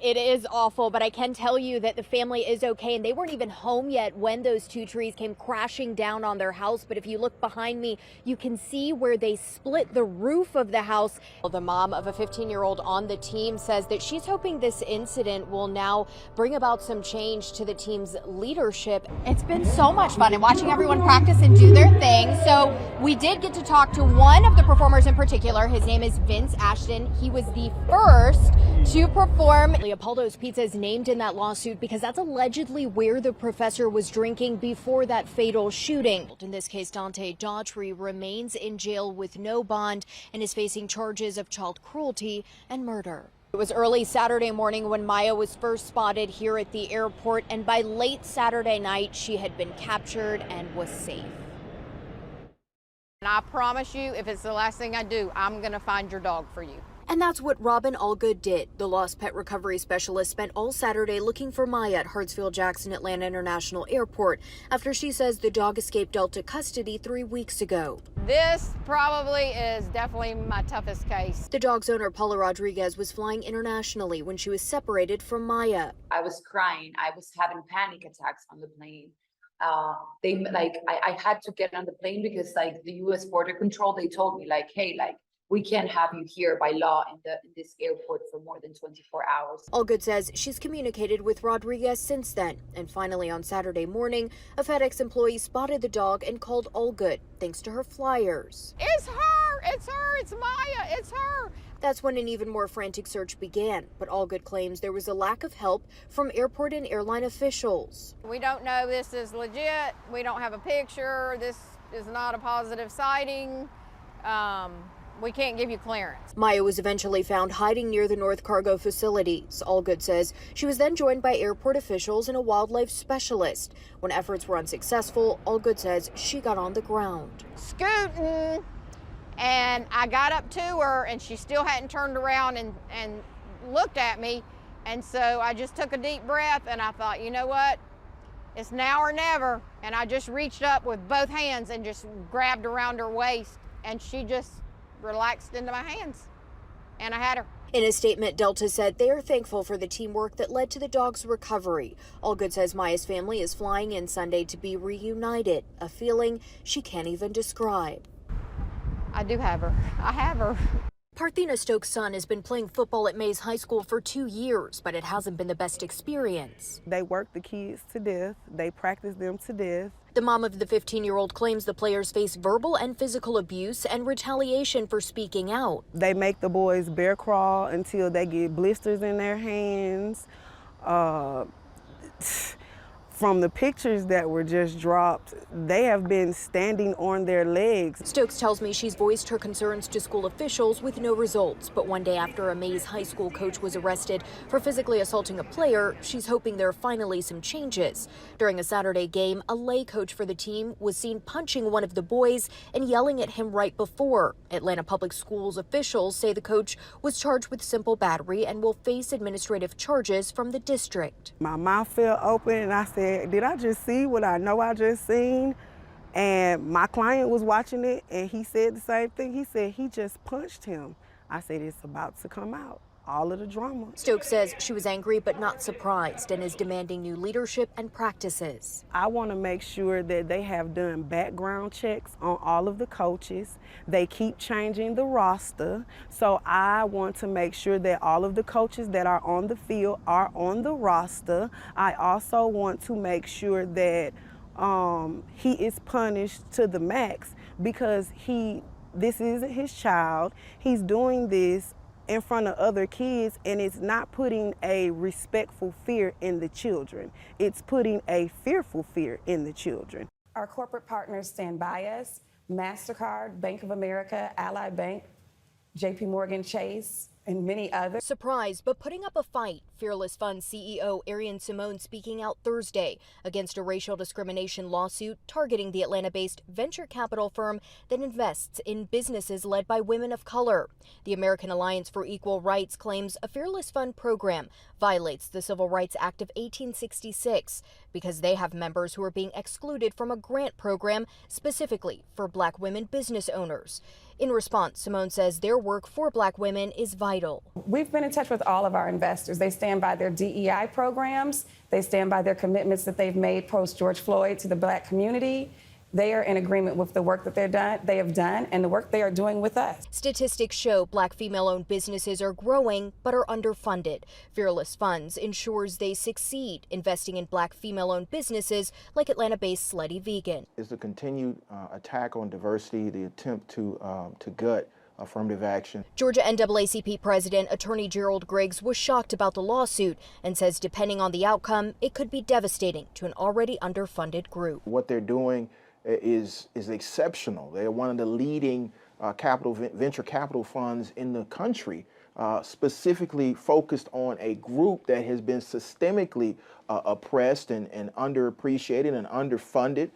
It is awful, but I can tell you that the family is okay, and they weren't even home yet when those two trees came crashing down on their house. But if you look behind me, you can see where they split the roof of the house. The mom of a 15-year-old on the team says that she's hoping this incident will now bring about some change to the team's leadership. It's been so much fun and watching everyone practice and do their thing. So we did get to talk to one of the performers in particular. His name is Vince Ashton. He was the first to perform. Leopoldo's Pizza is named in that lawsuit because that's allegedly where the professor was drinking before that fatal shooting. In this case, Dante Daughtry remains in jail with no bond and is facing charges of child cruelty and murder. It was early Saturday morning when Maya was first spotted here at the airport, and by late Saturday night, she had been captured and was safe. And I promise you, if it's the last thing I do, I'm going to find your dog for you. And that's what Robin Allgood did. The lost pet recovery specialist spent all Saturday looking for Maya at Hartsfield-Jackson Atlanta International Airport after she says the dog escaped Delta custody 3 weeks ago. This probably is definitely my toughest case. The dog's owner, Paula Rodriguez, was flying internationally when she was separated from Maya. I was crying. I was having panic attacks on the plane. I had to get on the plane because the U.S. Border Control, they told me hey, we can't have you here by law in this airport for more than 24 hours. Allgood says she's communicated with Rodriguez since then. And finally on Saturday morning, a FedEx employee spotted the dog and called Allgood thanks to her flyers. It's her! It's her! It's Maya! It's her! That's when an even more frantic search began. But Allgood claims there was a lack of help from airport and airline officials. We don't know this is legit. We don't have a picture. This is not a positive sighting. We can't give you clearance. Maya was eventually found hiding near the North Cargo facilities. Allgood says she was then joined by airport officials and a wildlife specialist. When efforts were unsuccessful, Allgood says she got on the ground. Scooting, and I got up to her and she still hadn't turned around and looked at me. And so I just took a deep breath and I thought, you know what? It's now or never. And I just reached up with both hands and just grabbed around her waist, and she just relaxed into my hands, and I had her. In a statement, Delta said they are thankful for the teamwork that led to the dog's recovery. Allgood says Maya's family is flying in Sunday to be reunited, a feeling she can't even describe. I do have her. I have her. Parthena Stokes' son has been playing football at Mays High School for 2 years, but it hasn't been the best experience. They work the kids to death. They practice them to death. The mom of the 15-year-old claims the players face verbal and physical abuse and retaliation for speaking out. They make the boys bear crawl until they get blisters in their hands. From the pictures that were just dropped, they have been standing on their legs. Stokes tells me she's voiced her concerns to school officials with no results. But one day after a Mays High School coach was arrested for physically assaulting a player, she's hoping there are finally some changes. During a Saturday game, a lay coach for the team was seen punching one of the boys and yelling at him right before. Atlanta Public Schools officials say the coach was charged with simple battery and will face administrative charges from the district. My mouth fell open and I said, did I just see what I know I just seen? And my client was watching it and he said the same thing. He said he just punched him. I said, it's about to come out, all of the drama. Stokes says she was angry but not surprised and is demanding new leadership and practices. I want to make sure that they have done background checks on all of the coaches. They keep changing the roster. So I want to make sure that all of the coaches that are on the field are on the roster. I also want to make sure that he is punished to the max because this isn't his child. He's doing this in front of other kids, and it's not putting a respectful fear in the children. It's putting a fearful fear in the children. Our corporate partners stand by us: MasterCard, Bank of America, Ally Bank, JP Morgan Chase, and many others. Surprised, but putting up a fight. Fearless Fund CEO Arian Simone speaking out Thursday against a racial discrimination lawsuit targeting the Atlanta-based venture capital firm that invests in businesses led by women of color. The American Alliance for Equal Rights claims a Fearless Fund program violates the Civil Rights Act of 1866. because they have members who are being excluded from a grant program specifically for Black women business owners. In response, Simone says their work for Black women is vital. We've been in touch with all of our investors. They stand by their DEI programs. They stand by their commitments that they've made post-George Floyd to the Black community. They are in agreement with the work that they have done and the work they are doing with us. Statistics show Black female-owned businesses are growing but are underfunded. Fearless Funds ensures they succeed, investing in Black female-owned businesses like Atlanta-based Slutty Vegan. Is the continued attack on diversity, the attempt to gut affirmative action. Georgia NAACP President Attorney Gerald Griggs was shocked about the lawsuit and says depending on the outcome, it could be devastating to an already underfunded group. What they're doing is exceptional. They're one of the leading venture capital funds in the country, specifically focused on a group that has been systemically oppressed and underappreciated and underfunded.